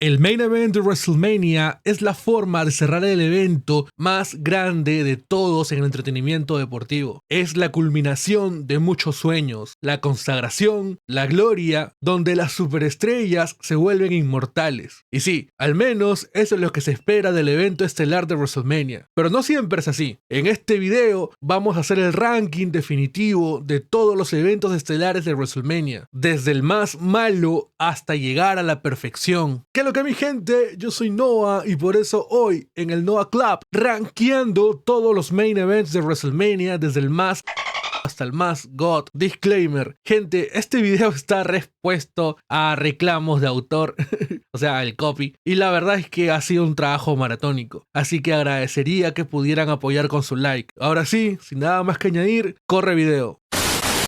El main event de WrestleMania es la forma de cerrar el evento más grande de todos en el entretenimiento deportivo. Es la culminación de muchos sueños, la consagración, la gloria, donde las superestrellas se vuelven inmortales. Y sí, al menos eso es lo que se espera del evento estelar de WrestleMania. Pero no siempre es así. En este video vamos a hacer el ranking definitivo de todos los eventos estelares de WrestleMania, desde el más malo hasta llegar a la perfección. ¿Qué es lo que, mi gente? Yo soy Noah y por eso hoy en el Noah Club rankeando todos los main events de WrestleMania desde el más hasta el más god. Disclaimer, gente, este video está respuesto a reclamos de autor, o sea, el copy, y la verdad es que ha sido un trabajo maratónico, así que agradecería que pudieran apoyar con su like. Ahora sí, sin nada más que añadir, corre video.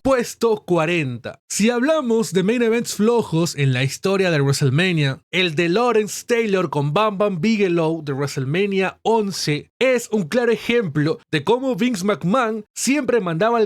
Puesto 40. Si hablamos de main events flojos en la historia de WrestleMania, el de Lawrence Taylor con Bam Bam Bigelow de WrestleMania 11 es un claro ejemplo de cómo Vince McMahon siempre mandaba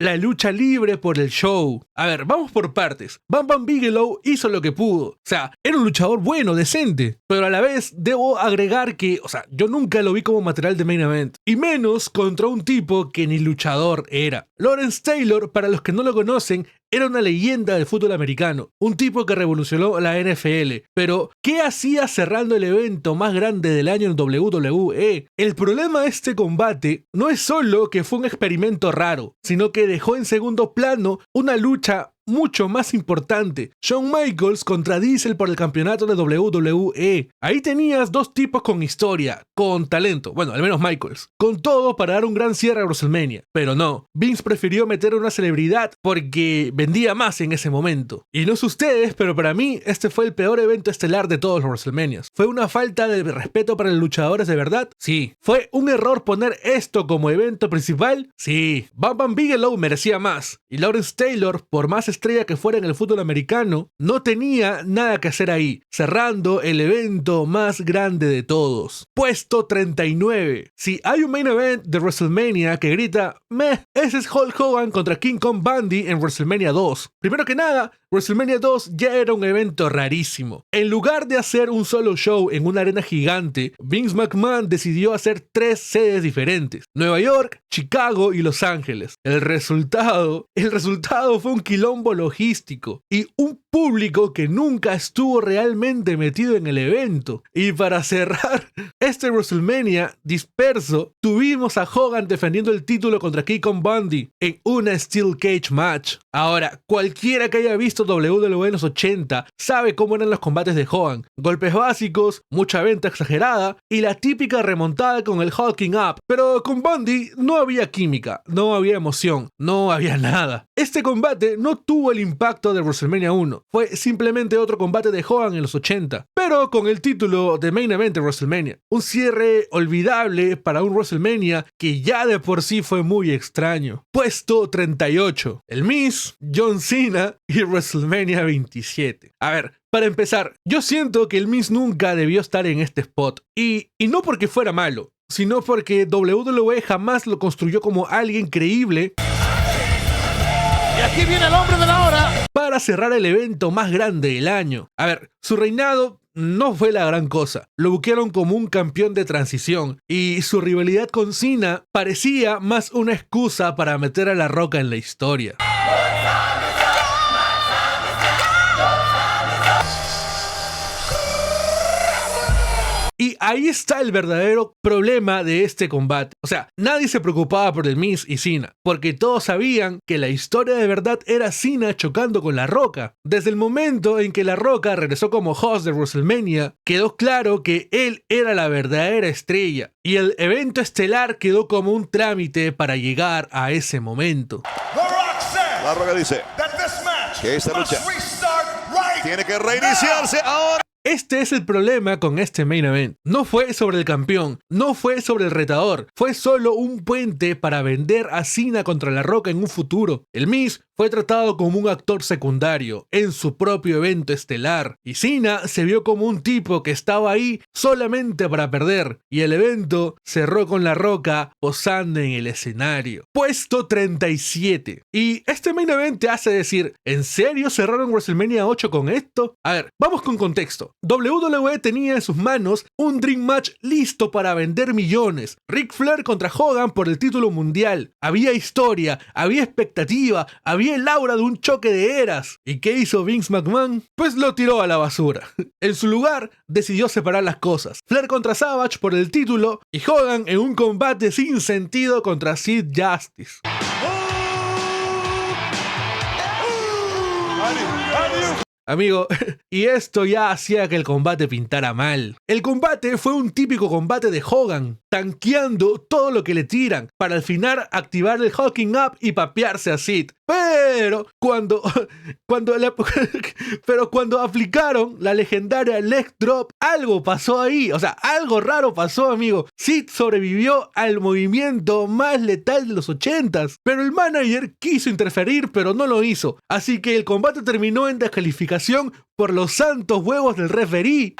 la lucha libre por el show. A ver, vamos por partes. Bam Bam Bigelow hizo lo que pudo. O sea, era un luchador bueno, decente. Pero a la vez debo agregar que, yo nunca lo vi como material de main event. Y menos contra un tipo que ni luchador era. Lawrence Taylor, para los que no lo conocen, era una leyenda del fútbol americano, un tipo que revolucionó la NFL. Pero, ¿qué hacía cerrando el evento más grande del año en WWE? El problema de este combate no es solo que fue un experimento raro, sino que dejó en segundo plano una lucha mucho más importante: Shawn Michaels contra Diesel por el campeonato de WWE. Ahí tenías dos tipos con historia, con talento, bueno, al menos Michaels, con todo para dar un gran cierre a WrestleMania. Pero no, Vince prefirió meter una celebridad porque vendía más en ese momento. Y no sé ustedes, pero para mí este fue el peor evento estelar de todos los WrestleManias. ¿Fue una falta de respeto para los luchadores de verdad? Sí. ¿Fue un error poner esto como evento principal? Sí. Bam Bam Bigelow merecía más, y Lawrence Taylor, por más estrella que fuera en el fútbol americano, no tenía nada que hacer ahí, cerrando el evento más grande de todos. Puesto 39. Si hay un main event de WrestleMania que grita meh, ese es Hulk Hogan contra King Kong Bundy en WrestleMania 2. Primero que nada, WrestleMania 2 ya era un evento rarísimo. En lugar de hacer un solo show en una arena gigante, Vince McMahon decidió hacer 3 sedes diferentes: Nueva York, Chicago y Los Ángeles. El resultado fue un quilombo logístico y un público que nunca estuvo realmente metido en el evento. Y para cerrar este WrestleMania disperso, tuvimos a Hogan defendiendo el título contra King Kong Bundy en una Steel Cage match. Ahora, cualquiera que haya visto WWE en los 80 sabe cómo eran los combates de Hogan: golpes básicos, mucha venta exagerada y la típica remontada con el hulking up. Pero con Bundy no había química, no había emoción, no había nada. Este combate no tuvo el impacto de WrestleMania 1, fue simplemente otro combate de Hogan en los 80, pero con el título de main event de WrestleMania. Un cierre olvidable para un WrestleMania que ya de por sí fue muy extraño. Puesto 38. El Miz, John Cena y WrestleMania 27. A ver, para empezar, yo siento que el Miz nunca debió estar en este spot. Y no porque fuera malo, sino porque WWE jamás lo construyó como alguien creíble. Y aquí viene el hombre de la hora Para cerrar el evento más grande del año. A ver, su reinado no fue la gran cosa. Lo buquearon como un campeón de transición y su rivalidad con Cena parecía más una excusa para meter a La Roca en la historia. Y ahí está el verdadero problema de este combate. O sea, nadie se preocupaba por el Miz y Cena, porque todos sabían que la historia de verdad era Cena chocando con La Roca. Desde el momento en que La Roca regresó como host de WrestleMania, quedó claro que él era la verdadera estrella, y el evento estelar quedó como un trámite para llegar a ese momento. La Roca dice que esta lucha tiene que reiniciarse ahora. Este es el problema con este main event. No fue sobre el campeón, no fue sobre el retador, fue solo un puente para vender a Cena contra La Roca en un futuro. El Miz fue tratado como un actor secundario en su propio evento estelar, y Cena se vio como un tipo que estaba ahí solamente para perder, y el evento cerró con La Roca posando en el escenario. Puesto 37. Y este main event te hace decir, ¿en serio cerraron WrestleMania 8 con esto? A ver, vamos con contexto. WWE tenía en sus manos un Dream Match listo para vender millones. Ric Flair contra Hogan por el título mundial. Había historia, había expectativa, había el aura de un choque de eras. ¿Y qué hizo Vince McMahon? Pues lo tiró a la basura. En su lugar, decidió separar las cosas. Flair contra Savage por el título y Hogan en un combate sin sentido contra Sid Justice. Amigo, y esto ya hacía que el combate pintara mal. El combate fue un típico combate de Hogan, tanqueando todo lo que le tiran, para al final activar el Hawking Up y papearse a Sid. Pero cuando aplicaron la legendaria Leg Drop, algo pasó ahí. O sea, algo raro pasó, amigo. Sid sobrevivió al movimiento más letal de los 80s. Pero el manager quiso interferir, pero no lo hizo. Así que el combate terminó en descalificación por los santos huevos del referí.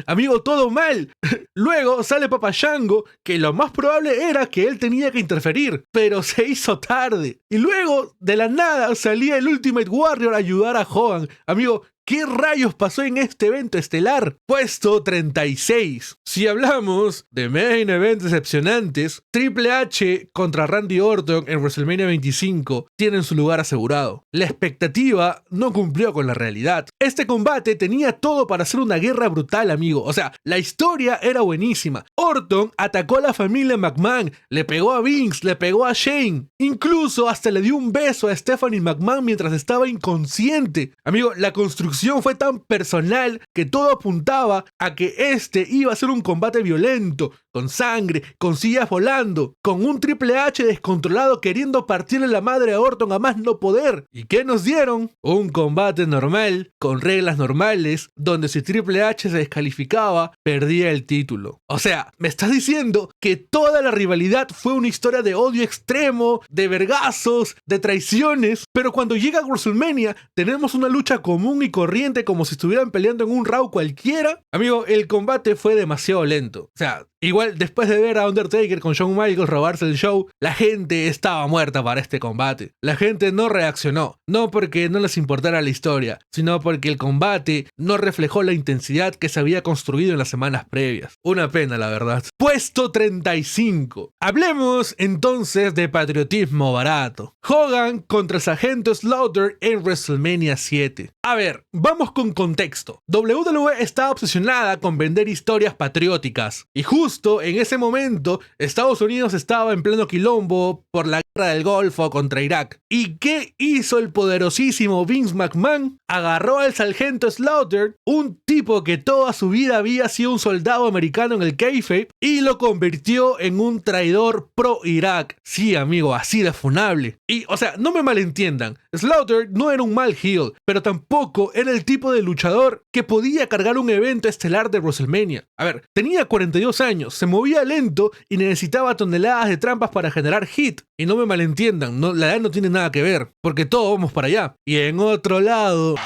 Amigo, todo mal. Luego sale Papa Shango, que lo más probable era que él tenía que interferir, pero se hizo tarde. Y luego, de la nada, salía el Ultimate Warrior a ayudar a Hogan. Amigo, ¿qué rayos pasó en este evento estelar? Puesto 36. Si hablamos de main events decepcionantes, Triple H contra Randy Orton en WrestleMania 25 tienen su lugar asegurado. La expectativa no cumplió con la realidad. Este combate tenía todo para ser una guerra brutal, amigo. O sea, la historia era buenísima. Orton atacó a la familia McMahon, le pegó a Vince, le pegó a Shane. Incluso hasta le dio un beso a Stephanie McMahon mientras estaba inconsciente. Amigo, la construcción fue tan personal que todo apuntaba a que este iba a ser un combate violento, con sangre, con sillas volando, con un Triple H descontrolado queriendo partirle la madre a Orton a más no poder. ¿Y qué nos dieron? Un combate normal, con reglas normales, donde si Triple H se descalificaba, perdía el título. O sea, me estás diciendo que toda la rivalidad fue una historia de odio extremo, de vergazos, de traiciones, pero cuando llega WrestleMania tenemos una lucha común y corriente como si estuvieran peleando en un Raw cualquiera. Amigo, el combate fue demasiado lento. O sea, igual después de ver a Undertaker con Shawn Michaels robarse el show, la gente estaba muerta para este combate. La gente no reaccionó, no porque no les importara la historia, sino porque el combate no reflejó la intensidad que se había construido en las semanas previas. Una pena, la verdad. Puesto 35. Hablemos entonces de patriotismo barato. Hogan contra Sargento Slaughter en WrestleMania 7. A ver, vamos con contexto. WWE estaba obsesionada con vender historias patrióticas, y justo en ese momento Estados Unidos estaba en pleno quilombo por la guerra del Golfo contra Irak. ¿Y qué hizo el poderosísimo Vince McMahon? Agarró al Sargento Slaughter, un tipo que toda su vida había sido un soldado americano en el kayfabe, y lo convirtió en un traidor pro Irak. Sí, amigo, así de funable. Y, o sea, no me malentiendan, Slaughter no era un mal heel, pero tampoco era el tipo de luchador que podía cargar un evento estelar de WrestleMania. A ver, tenía 42 años, se movía lento y necesitaba toneladas de trampas para generar hit. Y no me malentiendan, la edad no tiene nada que ver, porque todos vamos para allá. Y en otro lado,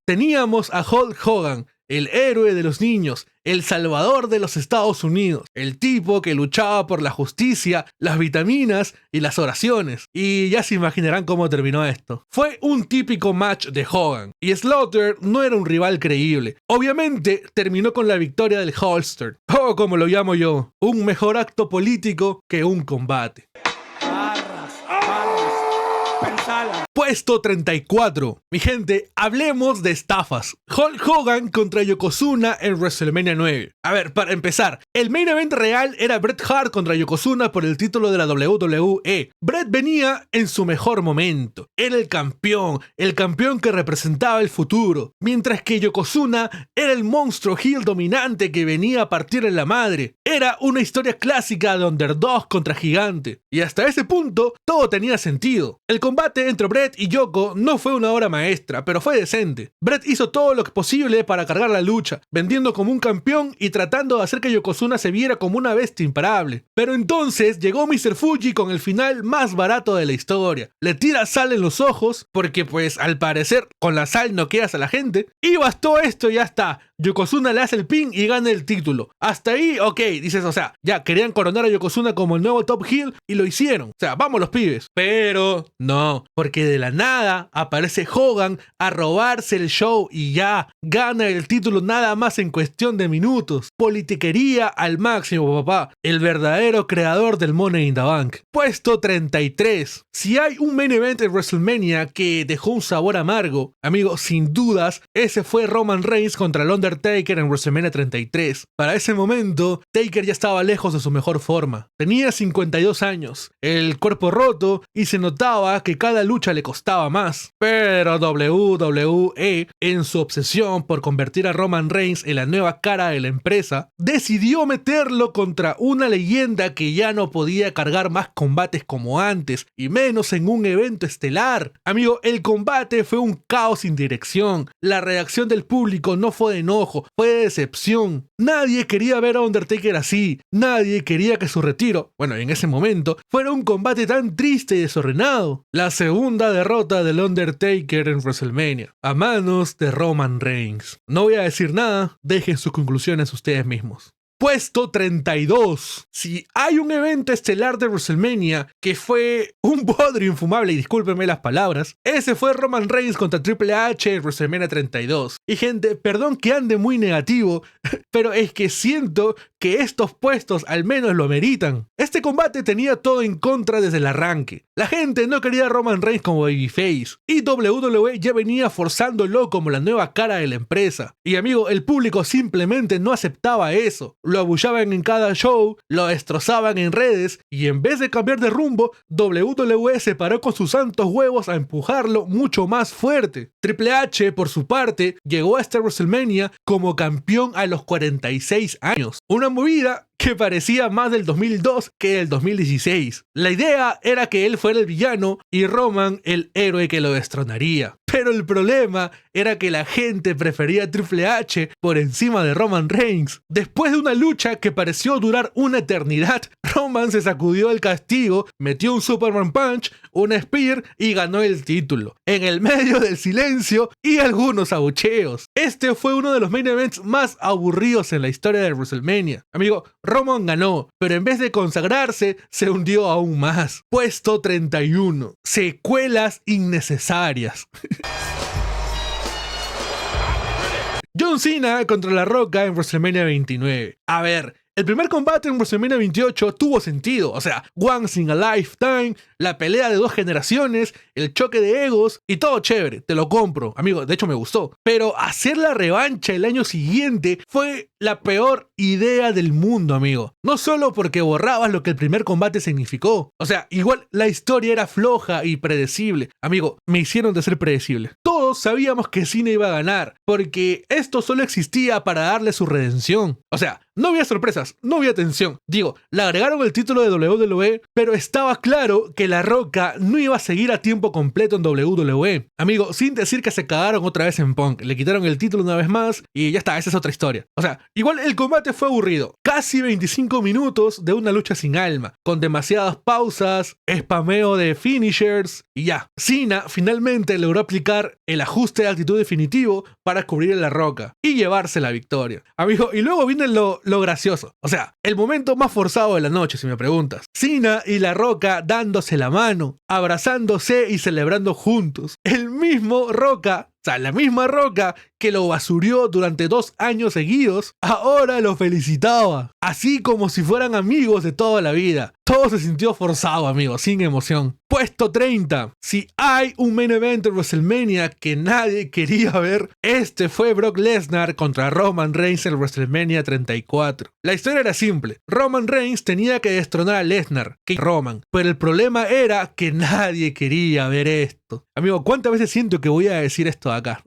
teníamos a Hulk Hogan, el héroe de los niños, el salvador de los Estados Unidos, el tipo que luchaba por la justicia, las vitaminas y las oraciones. Y ya se imaginarán cómo terminó esto. Fue un típico match de Hogan, y Slaughter no era un rival creíble. Obviamente terminó con la victoria del Holster, o como lo llamo yo, un mejor acto político que un combate. Puesto 34. Mi gente, hablemos de estafas. Hulk Hogan contra Yokozuna en WrestleMania 9. A ver, para empezar, el main event real era Bret Hart contra Yokozuna por el título de la WWE. Bret venía en su mejor momento. Era el campeón que representaba el futuro. Mientras que Yokozuna era el monstruo heel dominante que venía a partir en la madre. Era una historia clásica de underdog contra gigante. Y hasta ese punto, todo tenía sentido. El combate entre Bret Bret y Yoko no fue una obra maestra, pero fue decente. Bret hizo todo lo posible para cargar la lucha, vendiendo como un campeón y tratando de hacer que Yokozuna se viera como una bestia imparable. Pero entonces llegó Mr. Fuji con el final más barato de la historia. Le tira sal en los ojos, porque pues al parecer con la sal noqueas a la gente, y bastó esto y ya está. Yokozuna le hace el pin y gana el título. Hasta ahí, ok, dices, o sea, ya querían coronar a Yokozuna como el nuevo top heel y lo hicieron. O sea, vamos los pibes. Pero no, porque de la nada aparece Hogan a robarse el show y ya gana el título nada más en cuestión de minutos. Politiquería al máximo, papá. El verdadero creador del Money in the Bank. Puesto 33. Si hay un main event en WrestleMania que dejó un sabor amargo, amigo, sin dudas, ese fue Roman Reigns contra el Undertaker en WrestleMania 33. Para ese momento, Taker ya estaba lejos de su mejor forma. Tenía 52 años, el cuerpo roto y se notaba que cada lucha le costaba más. Pero WWE, en su obsesión por convertir a Roman Reigns en la nueva cara de la empresa, decidió meterlo contra una leyenda que ya no podía cargar más combates como antes, y menos en un evento estelar. Amigo, el combate fue un caos sin dirección. La reacción del público no fue de enojo, fue de decepción. Nadie quería ver a Undertaker así. Nadie quería que su retiro, bueno, en ese momento, fuera un combate tan triste y desordenado. La segunda derrota del Undertaker en WrestleMania, a manos de Roman Reigns. No voy a decir nada, dejen sus conclusiones ustedes mismos. Puesto 32. Si hay un evento estelar de WrestleMania que fue un bodrio infumable, y discúlpenme las palabras, ese fue Roman Reigns contra Triple H en WrestleMania 32. Y gente, perdón que ande muy negativo, pero es que siento que estos puestos al menos lo ameritan. Este combate tenía todo en contra desde el arranque. La gente no quería a Roman Reigns como babyface, y WWE ya venía forzándolo como la nueva cara de la empresa. Y amigo, el público simplemente no aceptaba eso. Lo abullaban en cada show, lo destrozaban en redes, y en vez de cambiar de rumbo, WWE se paró con sus santos huevos a empujarlo mucho más fuerte. Triple H, por su parte, llegó a esta WrestleMania como campeón a los 46 años. Una movida que parecía más del 2002 que del 2016. La idea era que él fuera el villano y Roman el héroe que lo destronaría. Pero el problema era que la gente prefería a Triple H por encima de Roman Reigns. Después de una lucha que pareció durar una eternidad, Roman se sacudió el castigo, metió un Superman Punch, una Spear y ganó el título, en el medio del silencio y algunos abucheos. Este fue uno de los main events más aburridos en la historia de WrestleMania. Amigo, Roman ganó, pero en vez de consagrarse, se hundió aún más. Puesto 31. Secuelas innecesarias. John Cena contra La Roca en WrestleMania 29. A ver, el primer combate en WrestleMania 28 tuvo sentido, o sea, once in a lifetime, la pelea de 2 generaciones, el choque de egos y todo chévere, te lo compro, amigo, de hecho me gustó. Pero hacer la revancha el año siguiente fue la peor idea del mundo, amigo. No solo porque borrabas lo que el primer combate significó, o sea, igual la historia era floja y predecible. Amigo, me hicieron de ser predecible. Todos sabíamos que Cena iba a ganar, porque esto solo existía para darle su redención. O sea, no había sorpresas, no había tensión. Digo, le agregaron el título de WWE, pero estaba claro que La Roca no iba a seguir a tiempo completo en WWE. Amigo, sin decir que se cagaron otra vez en Punk, le quitaron el título una vez más y ya está, esa es otra historia. O sea, igual el combate fue aburrido. Casi 25 minutos de una lucha sin alma, con demasiadas pausas, spameo de finishers y ya. Cena finalmente logró aplicar el ajuste de actitud definitivo para cubrir a La Roca y llevarse la victoria. Amigo, y luego viene lo gracioso. O sea, el momento más forzado de la noche, si me preguntas. Cena y La Roca dándose la mano, abrazándose y celebrando juntos. El mismo Roca, o sea, la misma Roca que lo basurió durante 2 años seguidos, ahora lo felicitaba. Así como si fueran amigos de toda la vida. Todo se sintió forzado, amigo, sin emoción. Puesto 30. Si hay un main event de WrestleMania que nadie quería ver, este fue Brock Lesnar contra Roman Reigns en WrestleMania 34. La historia era simple. Roman Reigns tenía que destronar a Lesnar, que Roman. Pero el problema era que nadie quería ver esto. Amigo, ¿cuántas veces siento que voy a decir esto acá?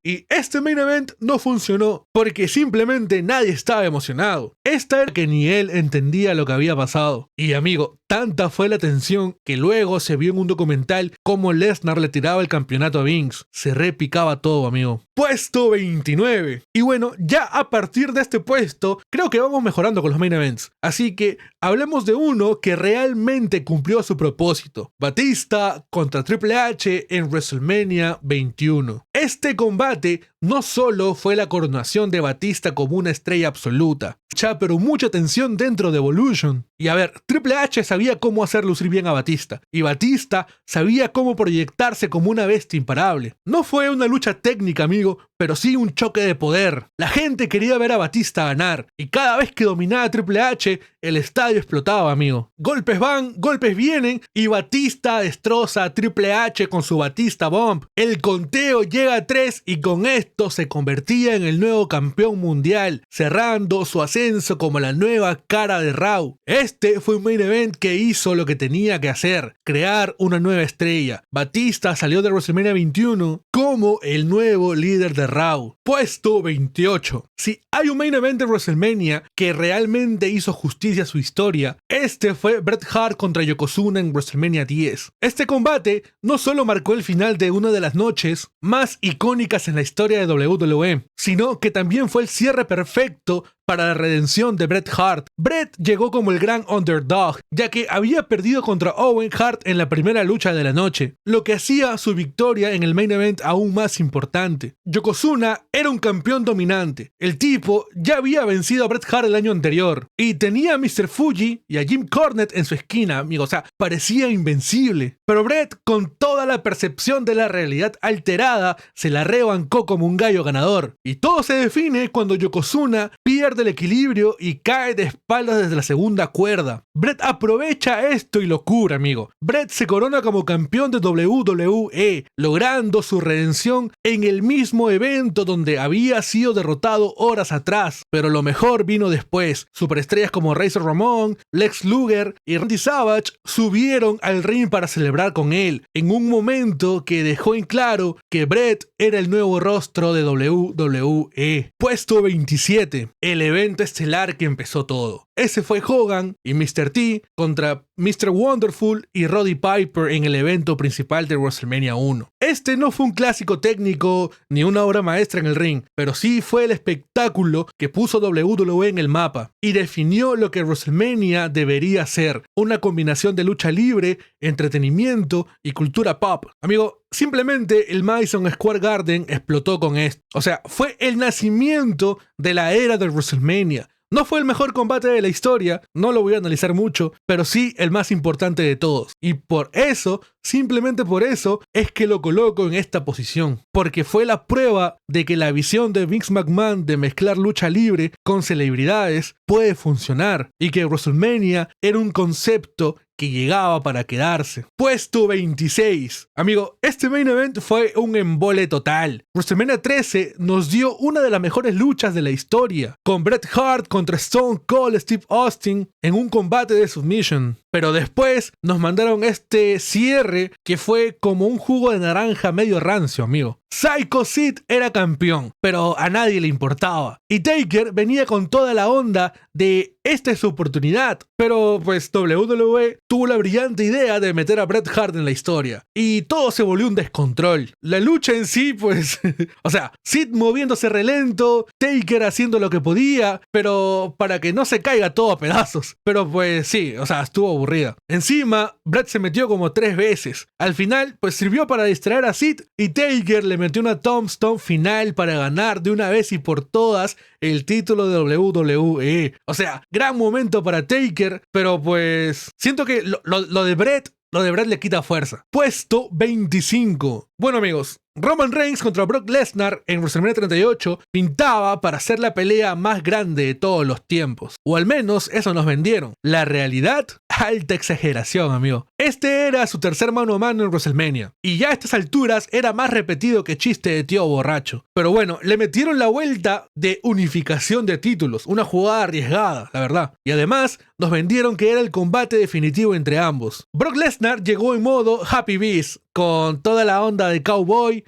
Y este main event no funcionó porque simplemente nadie estaba emocionado. Esta era que ni él entendía lo que había pasado. Y amigo, tanta fue la tensión que luego se vio en un documental cómo Lesnar le tiraba el campeonato a Vince. Se repicaba todo, amigo. Puesto 29. Y bueno, ya a partir de este puesto, creo que vamos mejorando con los main events. Así que hablemos de uno que realmente cumplió su propósito. Batista contra Triple H en WrestleMania 21. Este combate no solo fue la coronación de Batista como una estrella absoluta, pero mucha tensión dentro de Evolution. Y a ver, Triple H sabía cómo hacer lucir bien a Batista, y Batista sabía cómo proyectarse como una bestia imparable. No fue una lucha técnica, amigo, pero sí un choque de poder. La gente quería ver a Batista ganar, y cada vez que dominaba Triple H, el estadio explotaba, amigo. Golpes van, golpes vienen, y Batista destroza a Triple H con su Batista Bomb. El conteo llega a 3 y con esto se convertía en el nuevo campeón mundial, cerrando su ascenso como la nueva cara de Raw. Este fue un main event que hizo lo que tenía que hacer, crear una nueva estrella. Batista salió de WrestleMania 21 como el nuevo líder de Raw. Puesto 28. Si hay un main event de WrestleMania que realmente hizo justicia a su historia, este fue Bret Hart contra Yokozuna en WrestleMania 10. Este combate no solo marcó el final de una de las noches más icónicas en la historia de WWE, sino que también fue el cierre perfecto para la redención de Bret Hart. Bret llegó como el gran underdog, ya que había perdido contra Owen Hart en la primera lucha de la noche, lo que hacía su victoria en el main event aún más importante. Yokozuna era un campeón dominante. El tipo ya había vencido a Bret Hart el año anterior, y tenía a Mr. Fuji y a Jim Cornette en su esquina, amigo, o sea, parecía invencible. Pero Bret, con toda la percepción de la realidad alterada, se la rebancó como un gallo ganador. Y todo se define cuando Yokozuna pierde el equilibrio y cae de espaldas desde la segunda cuerda. Bret aprovecha esto y lo cura, amigo. Bret se corona como campeón de WWE, logrando su redención en el mismo evento donde había sido derrotado horas atrás. Pero lo mejor vino después. Superestrellas como Razor Ramón, Lex Luger y Randy Savage subieron al ring para celebrar con él, en un momento que dejó en claro que Bret era el nuevo rostro de WWE. Puesto 27. El evento estelar que empezó todo. Ese fue Hogan y Mr. T contra Mr. Wonderful y Roddy Piper en el evento principal de WrestleMania 1. Este no fue un clásico técnico ni una obra maestra en el ring, pero sí fue el espectáculo que puso WWE en el mapa y definió lo que WrestleMania debería ser: una combinación de lucha libre, entretenimiento y cultura pop. Amigo, simplemente el Madison Square Garden explotó con esto. O sea, fue el nacimiento de la era de WrestleMania. No fue el mejor combate de la historia, no lo voy a analizar mucho, pero sí el más importante de todos. Y por eso, simplemente por eso, es que lo coloco en esta posición. Porque fue la prueba de que la visión de Vince McMahon de mezclar lucha libre con celebridades puede funcionar. Y que WrestleMania era un concepto que llegaba para quedarse. Puesto 26. Amigo, este main event fue un embole total. WrestleMania 13 nos dio una de las mejores luchas de la historia, con Bret Hart contra Stone Cold Steve Austin en un combate de submission. Pero después nos mandaron este cierre que fue como un jugo de naranja medio rancio, amigo. Psycho Sid era campeón, pero a nadie le importaba. Y Taker venía con toda la onda de esta es su oportunidad. Pero pues WWE tuvo la brillante idea de meter a Bret Hart en la historia. Y todo se volvió un descontrol. La lucha en sí, pues... o sea, Sid moviéndose relento, Taker haciendo lo que podía, pero para que no se caiga todo a pedazos. Pero pues sí, o sea, estuvo aburrida. Encima, Bret se metió como 3 veces. Al final, pues sirvió para distraer a Sid y Taker le metió una tombstone final para ganar de una vez y por todas el título de WWE. O sea, gran momento para Taker, pero pues siento que lo de Bret le quita fuerza. Puesto 25. Bueno, amigos, Roman Reigns contra Brock Lesnar en WrestleMania 38 pintaba para ser la pelea más grande de todos los tiempos. O al menos eso nos vendieron. La realidad, alta exageración, amigo. Este era su tercer mano a mano en WrestleMania. Y ya a estas alturas era más repetido que chiste de tío borracho. Pero bueno, le metieron la vuelta de unificación de títulos. Una jugada arriesgada, la verdad. Y además, nos vendieron que era el combate definitivo entre ambos. Brock Lesnar llegó en modo Happy Beast, con toda la onda de cowboy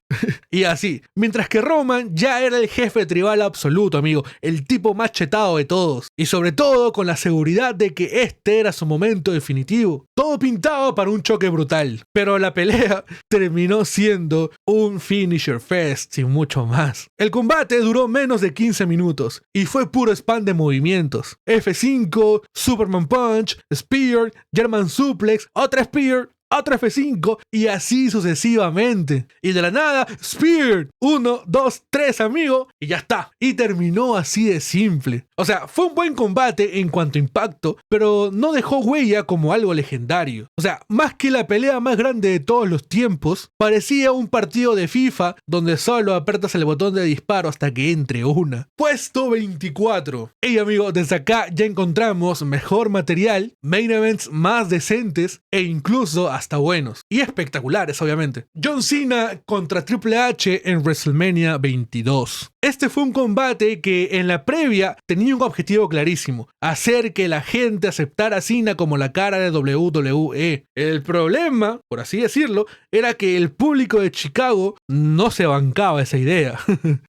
y así. Mientras que Roman ya era el jefe tribal absoluto, amigo, el tipo más chetado de todos. Y sobre todo con la seguridad de que este era su momento definitivo. Todo pintaba para un choque brutal, pero la pelea terminó siendo un finisher fest sin mucho más. El combate duró menos de 15 minutos y fue puro spam de movimientos. F5, Superman Punch, Spear, German Suplex, otra Spear, otro F5 y así sucesivamente. Y de la nada, Spear, 1, 2, 3, amigo, y ya está. Y terminó así de simple. O sea, fue un buen combate en cuanto a impacto, pero no dejó huella como algo legendario. O sea, más que la pelea más grande de todos los tiempos, parecía un partido de FIFA donde solo apretas el botón de disparo hasta que entre una. Puesto 24. Hey amigo, desde acá ya encontramos mejor material, main events más decentes e incluso hasta buenos. Y espectaculares, obviamente. John Cena contra Triple H en WrestleMania 22. Este fue un combate que en la previa tenía un objetivo clarísimo: hacer que la gente aceptara a Cena como la cara de WWE. El problema, por así decirlo, era que el público de Chicago no se bancaba esa idea.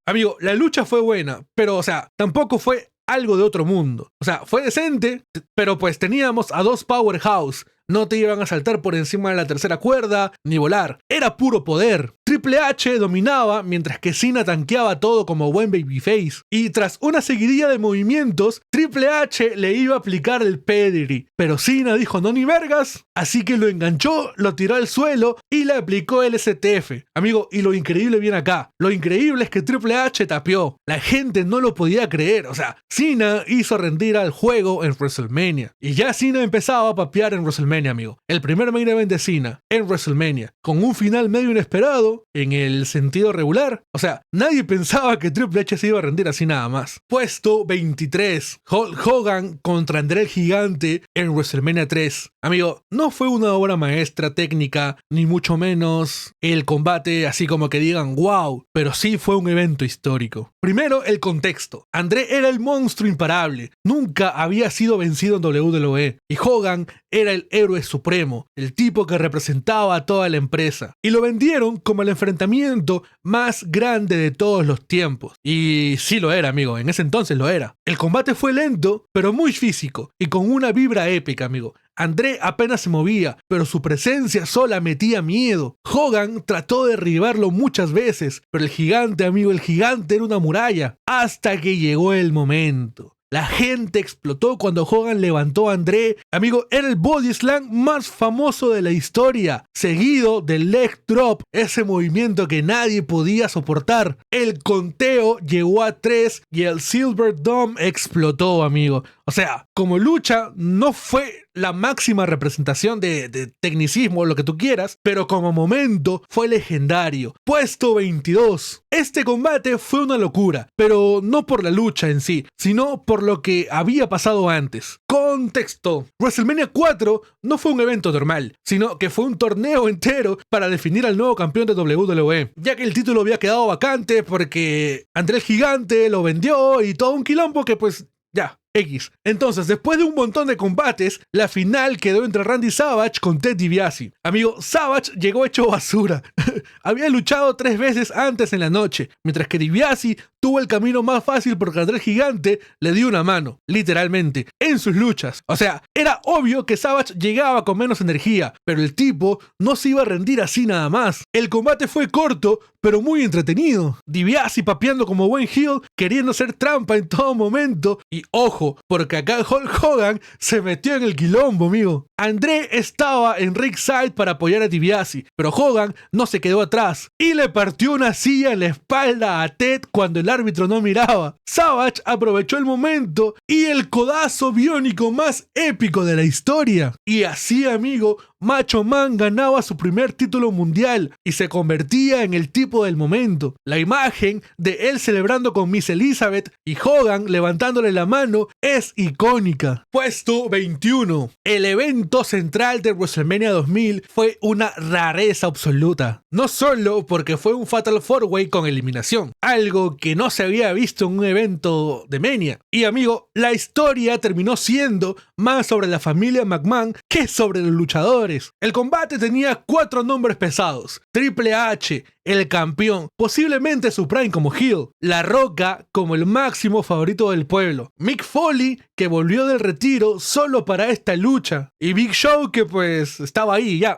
Amigo, la lucha fue buena, pero o sea, tampoco fue algo de otro mundo. O sea, fue decente, pero pues teníamos a dos powerhouse. No te iban a saltar por encima de la tercera cuerda, ni volar. Era puro poder. Triple H dominaba mientras que Cena tanqueaba todo como buen babyface. Y tras una seguidilla de movimientos, Triple H le iba a aplicar el pedigree. Pero Cena dijo no ni vergas, así que lo enganchó, lo tiró al suelo y le aplicó el STF. Amigo, y lo increíble viene acá. Lo increíble es que Triple H tapeó. La gente no lo podía creer. O sea, Cena hizo rendir al juego en WrestleMania. Y ya Cena empezaba a papear en WrestleMania, amigo. El primer main event de Cena en WrestleMania, con un final medio inesperado en el sentido regular. O sea, nadie pensaba que Triple H se iba a rendir así nada más. Puesto 23. Hulk Hogan contra André el Gigante en WrestleMania 3. Amigo, no fue una obra maestra técnica, ni mucho menos el combate así como que digan wow, pero sí fue un evento histórico. Primero, el contexto. André era el monstruo imparable. Nunca había sido vencido en WWE. Y Hogan era el héroe supremo, el tipo que representaba a toda la empresa. Y lo vendieron como el enfrentamiento más grande de todos los tiempos. Y sí lo era, amigo. En ese entonces lo era. El combate fue lento, pero muy físico. Y con una vibra épica, amigo. André apenas se movía, pero su presencia sola metía miedo. Hogan trató de derribarlo muchas veces, pero el gigante, amigo, el gigante era una muralla. Hasta que llegó el momento. La gente explotó cuando Hogan levantó a André. Amigo, era el body slam más famoso de la historia, seguido del leg drop, ese movimiento que nadie podía soportar. El conteo llegó a 3 y el Silver Dome explotó, amigo. O sea, como lucha no fue la máxima representación de tecnicismo, lo que tú quieras, pero como momento fue legendario. Puesto 22. Este combate fue una locura, pero no por la lucha en sí, sino por lo que había pasado antes. Contexto. WrestleMania 4 no fue un evento normal, sino que fue un torneo entero para definir al nuevo campeón de WWE, ya que el título había quedado vacante porque André el Gigante lo vendió y todo un quilombo que pues ya. X. Entonces, después de un montón de combates, la final quedó entre Randy Savage con Ted DiBiase. Amigo, Savage llegó hecho basura. Había luchado 3 veces antes en la noche, mientras que DiBiase tuvo el camino más fácil porque André el Gigante le dio una mano, literalmente, en sus luchas. O sea, era obvio que Savage llegaba con menos energía, pero el tipo no se iba a rendir así nada más. El combate fue corto, pero muy entretenido. DiBiase papeando como buen heel, queriendo hacer trampa en todo momento. Y ojo, porque acá Hulk Hogan se metió en el quilombo, amigo. André estaba en ringside para apoyar a DiBiase, pero Hogan no se quedó atrás y le partió una silla en la espalda a Ted cuando el árbitro no miraba. Savage aprovechó el momento y el codazo biónico más épico de la historia. Y así, amigo, Macho Man ganaba su primer título mundial y se convertía en el tipo del momento. La imagen de él celebrando con Miss Elizabeth y Hogan levantándole la mano es icónica. Puesto 21. El evento central de WrestleMania 2000 fue una rareza absoluta. No solo porque fue un Fatal 4-Way con eliminación, algo que no se había visto en un evento de Mania. Y amigo, la historia terminó siendo más sobre la familia McMahon que sobre los luchadores. luchadores. El combate tenía 4 nombres pesados: Triple H, el campeón, posiblemente su prime como heel, La Roca como el máximo favorito del pueblo, Mick Foley, que volvió del retiro solo para esta lucha, y Big Show, que pues estaba ahí ya.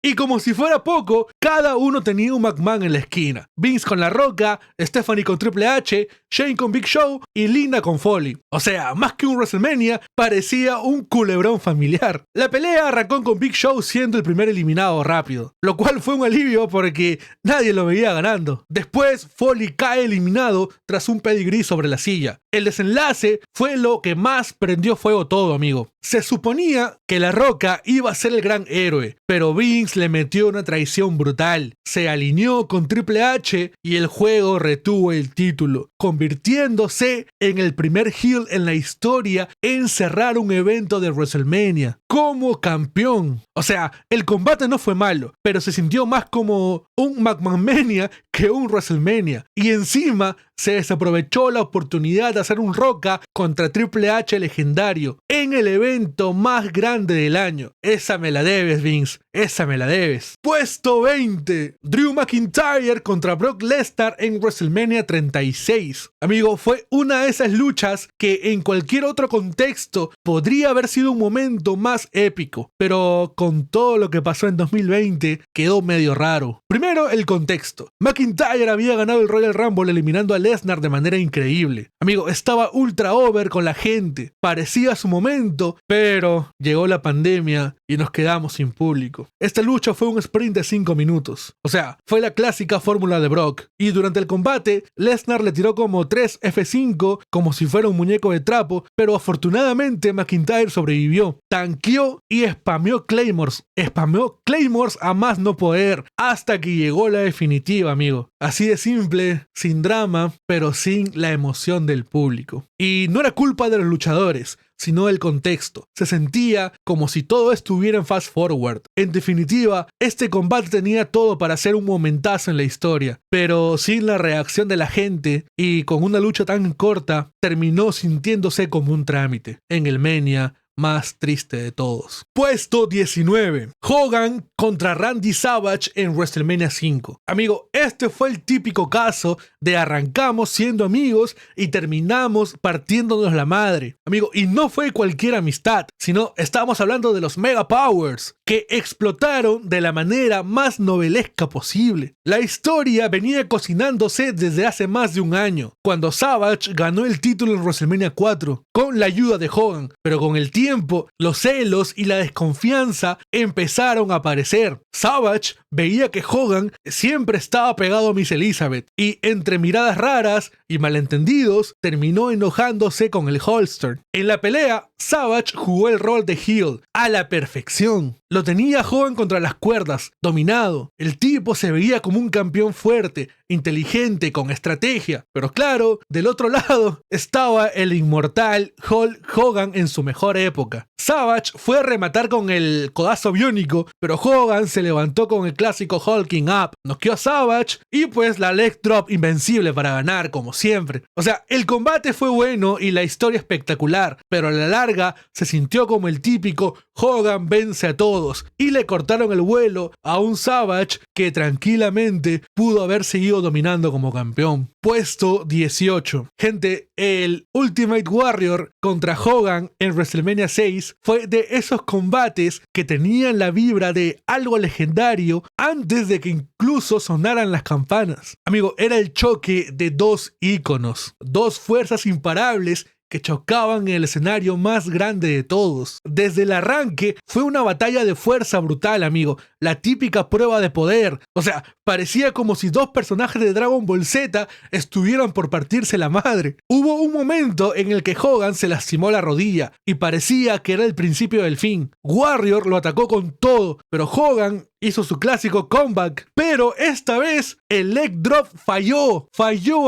Y como si fuera poco, cada uno tenía un McMahon en la esquina: Vince con La Roca, Stephanie con Triple H, Shane con Big Show y Linda con Foley. O sea, más que un WrestleMania, parecía un culebrón familiar. La pelea arrancó con Big Show siendo el primer eliminado rápido, lo cual fue un alivio porque nadie lo veía ganando. Después, Foley cae eliminado tras un pedigrí sobre la silla. El desenlace fue lo que más prendió fuego todo, amigo. Se suponía que La Roca iba a ser el gran héroe, pero Vince le metió una traición brutal. Se alineó con Triple H y el juego retuvo el título, convirtiéndose en el primer heel en la historia en cerrar un evento de WrestleMania como campeón. O sea, el combate no fue malo, pero se sintió más como un McMahonmania que un WrestleMania. Y encima se desaprovechó la oportunidad de hacer un Roca contra Triple H legendario en el evento más grande del año. Esa me la debes, Vince. Esa me la debes. Puesto 20. Drew McIntyre contra Brock Lesnar en WrestleMania 36. Amigo, fue una de esas luchas que en cualquier otro contexto podría haber sido un momento más épico, pero con todo lo que pasó en 2020 quedó medio raro. Primero, el contexto. McIntyre había ganado el Royal Rumble eliminando a Lesnar de manera increíble. Amigo, estaba ultra over con la gente. Parecía su momento, pero llegó la pandemia y nos quedamos sin público. Esta lucha fue un sprint de 5 minutos. O sea, fue la clásica fórmula de Brock. Y durante el combate, Lesnar le tiró como 3 F5 como si fuera un muñeco de trapo, pero afortunadamente McIntyre sobrevivió. Tanqueó y spameó Claymores. Spameó Claymores a más no poder, hasta que llegó la definitiva, amigo. Así de simple, sin drama, pero sin la emoción del público. Y no era culpa de los luchadores, sino del contexto. Se sentía como si todo estuviera en fast forward. En definitiva, este combate tenía todo para ser un momentazo en la historia, pero sin la reacción de la gente y con una lucha tan corta, terminó sintiéndose como un trámite. En el Mania más triste de todos. Puesto 19. Hogan contra Randy Savage en WrestleMania 5. Amigo, este fue el típico caso de arrancamos siendo amigos y terminamos partiéndonos la madre. Amigo, y no fue cualquier amistad, sino estamos hablando de los Mega Powers, que explotaron de la manera más novelesca posible. La historia venía cocinándose desde hace más de un año, cuando Savage ganó el título en WrestleMania 4, con la ayuda de Hogan, pero con el tiempo, los celos y la desconfianza empezaron a aparecer. Savage veía que Hogan siempre estaba pegado a Miss Elizabeth, y entre miradas raras y malentendidos, terminó enojándose con el Holster. En la pelea, Savage jugó el rol de heel a la perfección. Lo tenía Hogan contra las cuerdas, dominado. El tipo se veía como un campeón fuerte, inteligente, con estrategia. Pero claro, del otro lado estaba el inmortal Hulk Hogan en su mejor época. Savage fue a rematar con el codazo biónico, pero Hogan se levantó con el clásico Hulking Up, noqueó a Savage y pues la leg drop invencible para ganar, como siempre. O sea, el combate fue bueno y la historia espectacular, pero a la larga se sintió como el típico Hogan vence a todos, y le cortaron el vuelo a un Savage que tranquilamente pudo haber seguido dominando como campeón. Puesto 18. Gente, el Ultimate Warrior contra Hogan en WrestleMania 6 fue de esos combates que tenían la vibra de algo legendario antes de que incluso sonaran las campanas. Amigo, era el choque de dos íconos, dos fuerzas imparables que chocaban en el escenario más grande de todos. Desde el arranque fue una batalla de fuerza brutal, amigo, la típica prueba de poder. O sea, parecía como si dos personajes de Dragon Ball Z estuvieran por partirse la madre. Hubo un momento en el que Hogan se lastimó la rodilla y parecía que era el principio del fin. Warrior lo atacó con todo, pero Hogan hizo su clásico comeback, pero esta vez el leg drop falló,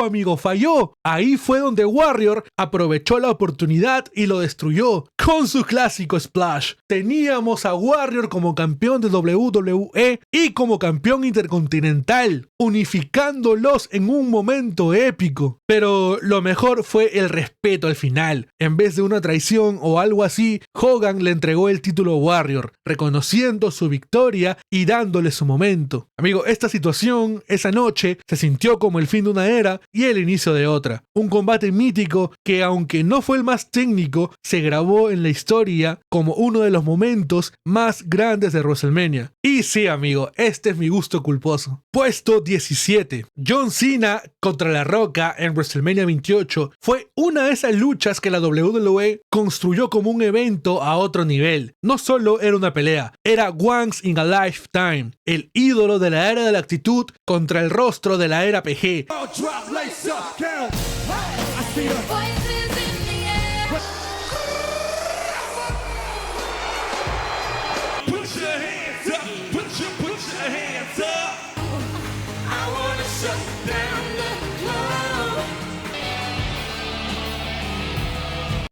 amigo, falló. Ahí fue donde Warrior aprovechó la oportunidad y lo destruyó con su clásico splash. Teníamos a Warrior como campeón de WWE y como campeón intercontinental, unificándolos en un momento épico. Pero lo mejor fue el respeto al final. En vez de una traición o algo así, Hogan le entregó el título a Warrior, reconociendo su victoria y dándole su momento. Amigo, esta situación, esa noche, se sintió como el fin de una era y el inicio de otra. Un combate mítico que, aunque no fue el más técnico, se grabó en la historia como uno de los momentos más grandes de WrestleMania. Y sí, amigo, este es mi gusto culposo. Puesto 17. John Cena contra La Roca en WrestleMania 28 fue una de esas luchas que la WWE construyó como un evento a otro nivel. No solo era una pelea, era once in a lifetime. El ídolo de la era de la actitud contra el rostro de la era PG.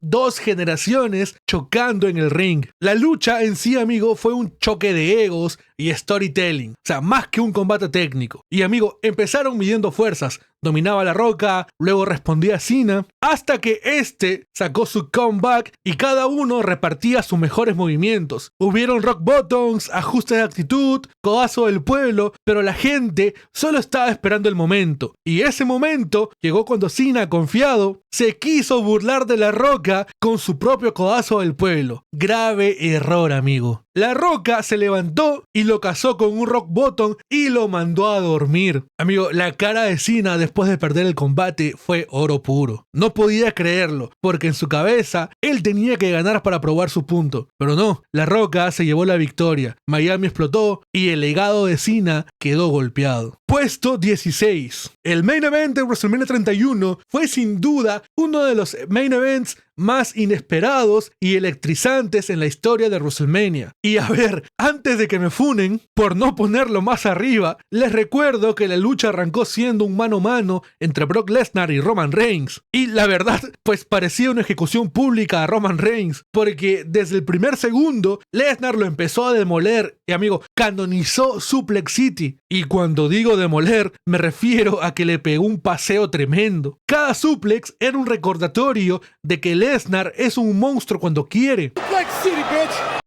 Dos generaciones chocando en el ring. La lucha en sí, amigo, fue un choque de egos y storytelling. O sea, más que un combate técnico. Y, amigo, empezaron midiendo fuerzas. Dominaba La Roca, luego respondía Cena, hasta que este sacó su comeback y cada uno repartía sus mejores movimientos. Hubieron rock bottoms, ajustes de actitud, codazo del pueblo, pero la gente solo estaba esperando el momento. Y ese momento llegó cuando Cena, confiado, se quiso burlar de La Roca con su propio codazo del pueblo. Grave error, amigo. La Roca se levantó y lo cazó con un rock bottom y lo mandó a dormir. Amigo, la cara de Cena después de perder el combate fue oro puro. No podía creerlo, porque en su cabeza él tenía que ganar para probar su punto. Pero no, La Roca se llevó la victoria. Miami explotó y el legado de Cena quedó golpeado. Puesto 16. El main event de WrestleMania 31 fue sin duda uno de los main events más inesperados y electrizantes en la historia de WrestleMania. Y a ver, antes de que me funen por no ponerlo más arriba, les recuerdo que la lucha arrancó siendo un mano a mano entre Brock Lesnar y Roman Reigns. Y la verdad, pues parecía una ejecución pública a Roman Reigns, porque desde el primer segundo, Lesnar lo empezó a demoler y, amigo, canonizó Suplex City. Y cuando digo demoler, me refiero a que le pegó un paseo tremendo. Cada suplex era un recordatorio de que Lesnar es un monstruo cuando quiere.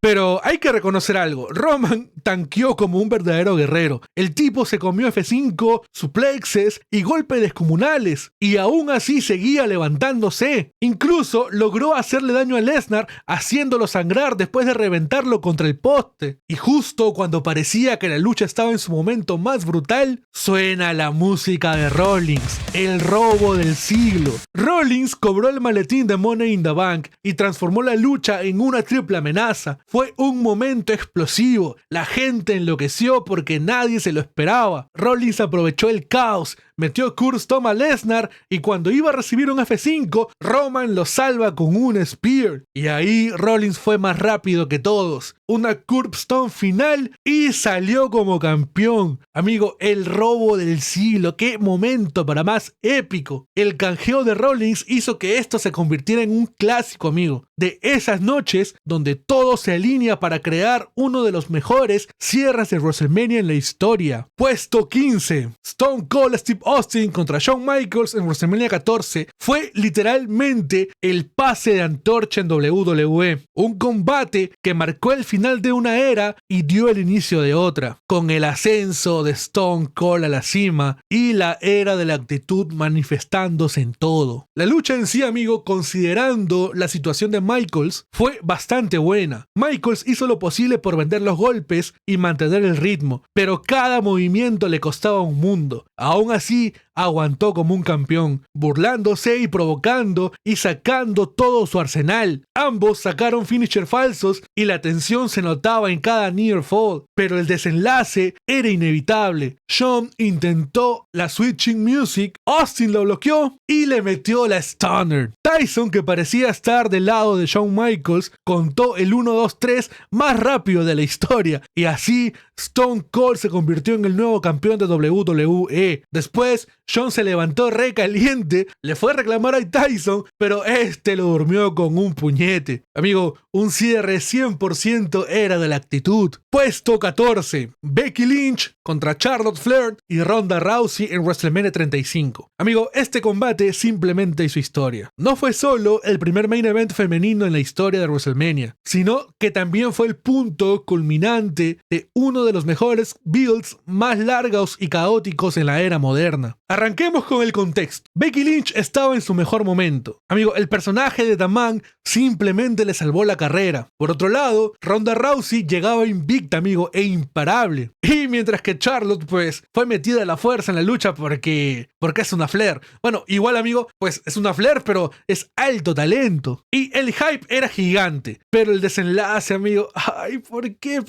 Pero hay que reconocer algo, Roman tanqueó como un verdadero guerrero. El tipo se comió F5, suplexes y golpes descomunales, y aún así seguía levantándose. Incluso logró hacerle daño a Lesnar haciéndolo sangrar después de reventarlo contra el poste. Y justo cuando parecía que la lucha estaba en su momento más brutal, suena la música de Rollins, el robo del siglo. Rollins cobró el maletín de Money in the Bank y transformó la lucha en una triple amenaza. Fue un momento explosivo. La gente enloqueció porque nadie se lo esperaba. Rollins aprovechó el caos, metió Curb Stomp a Lesnar y cuando iba a recibir un F5, Roman lo salva con un Spear. Y ahí Rollins fue más rápido que todos. Una Curb Stomp final y salió como campeón. Amigo, el robo del siglo. ¡Qué momento para más épico! El canjeo de Rollins hizo que esto se convirtiera en un clásico, amigo. De esas noches donde todo se alinea para crear uno de los mejores cierres de WrestleMania en la historia. Puesto 15. Stone Cold Steve Austin contra Shawn Michaels en WrestleMania 14 fue literalmente el pase de antorcha en WWE. Un combate que marcó el final de una era y dio el inicio de otra, con el ascenso de Stone Cold a la cima y la era de la actitud manifestándose en todo. La lucha en sí, amigo, considerando la situación de Michaels, fue bastante buena. Michaels hizo lo posible por vender los golpes y mantener el ritmo, pero cada movimiento le costaba un mundo. Aún así, aguantó como un campeón, burlándose y provocando y sacando todo su arsenal. Ambos sacaron finisher falsos y la tensión se notaba en cada near fall, pero el desenlace era inevitable. Shawn intentó la switching music, Austin lo bloqueó y le metió la stunner. Tyson, que parecía estar del lado de Shawn Michaels, contó el 1, 2, 3 más rápido de la historia y así Stone Cold se convirtió en el nuevo campeón de WWE. Después, Shawn se levantó recaliente, le fue a reclamar a Tyson, pero este lo durmió con un puñete. Amigo, un cierre 100% era de la actitud. Puesto 14, Becky Lynch contra Charlotte Flair y Ronda Rousey en WrestleMania 35. Amigo, este combate simplemente hizo historia. No fue solo el primer main event femenino en la historia de WrestleMania, sino que también fue el punto culminante de uno de los mejores builds más largos y caóticos en la era moderna. Arranquemos con el contexto. Becky Lynch estaba en su mejor momento. Amigo, el personaje de The Man simplemente le salvó la carrera. Por otro lado, Ronda Rousey llegaba invicta, amigo, e imparable. Y mientras que Charlotte, pues, fue metida a la fuerza en la lucha porque es una Flair. Bueno, igual, amigo, pues es una Flair, pero es alto talento. Y el hype era gigante. Pero el desenlace, amigo, ay, ¿por qué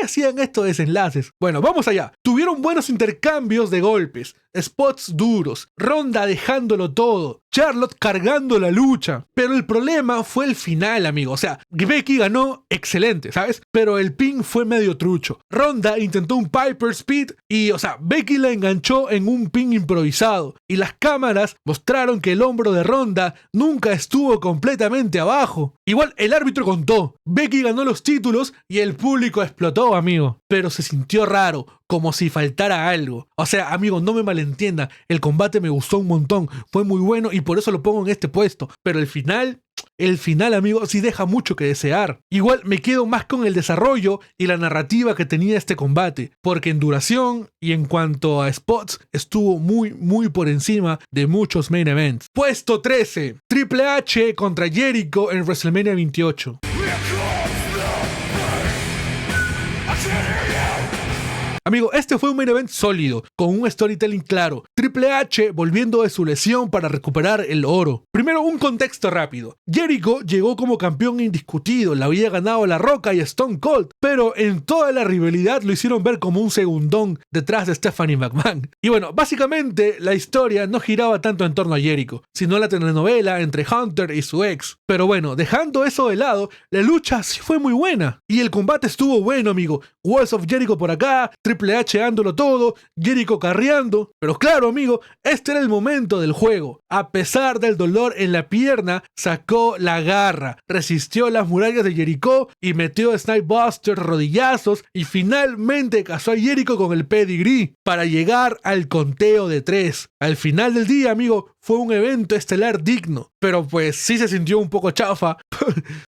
hacían estos desenlaces? Bueno, vamos allá. Tuvieron buenos intercambios de golpes, spots duros, Ronda dejándolo todo, Charlotte cargando la lucha. Pero el problema fue el final, amigo. O sea, Becky ganó excelente, ¿sabes? Pero el pin fue medio trucho. Ronda intentó un Piper Speed y, o sea, Becky la enganchó en un pin improvisado. Y las cámaras mostraron que el hombro de Ronda nunca estuvo completamente abajo. Igual el árbitro contó. Becky ganó los títulos y el público explotó, amigo. Pero se sintió raro, como si faltara algo. O sea, amigo, no me malentienda. El combate me gustó un montón. Fue muy bueno y por eso lo pongo en este puesto. Pero el final, amigo, sí deja mucho que desear. Igual me quedo más con el desarrollo y la narrativa que tenía este combate, porque en duración y en cuanto a spots estuvo muy por encima de muchos main events. Puesto 13, Triple H contra Jericho en WrestleMania 28. Amigo, este fue un main event sólido, con un storytelling claro. Triple H volviendo de su lesión para recuperar el oro. Primero, un contexto rápido. Jericho llegó como campeón indiscutido, le había ganado a La Roca y Stone Cold, pero en toda la rivalidad lo hicieron ver como un segundón detrás de Stephanie McMahon. Y bueno, básicamente la historia no giraba tanto en torno a Jericho, sino la telenovela entre Hunter y su ex. Pero bueno, dejando eso de lado, la lucha sí fue muy buena. Y el combate estuvo bueno, amigo. Walls of Jericho por acá, Triple H dándolo todo, Jericho carreando. Pero claro, amigo, este era el momento del juego. A pesar del dolor en la pierna, sacó la garra, resistió las murallas de Jericho y metió Snipebuster, rodillazos y finalmente cazó a Jericho con el pedigree para llegar al conteo de 3. Al final del día, amigo, fue un evento estelar digno, pero pues sí se sintió un poco chafa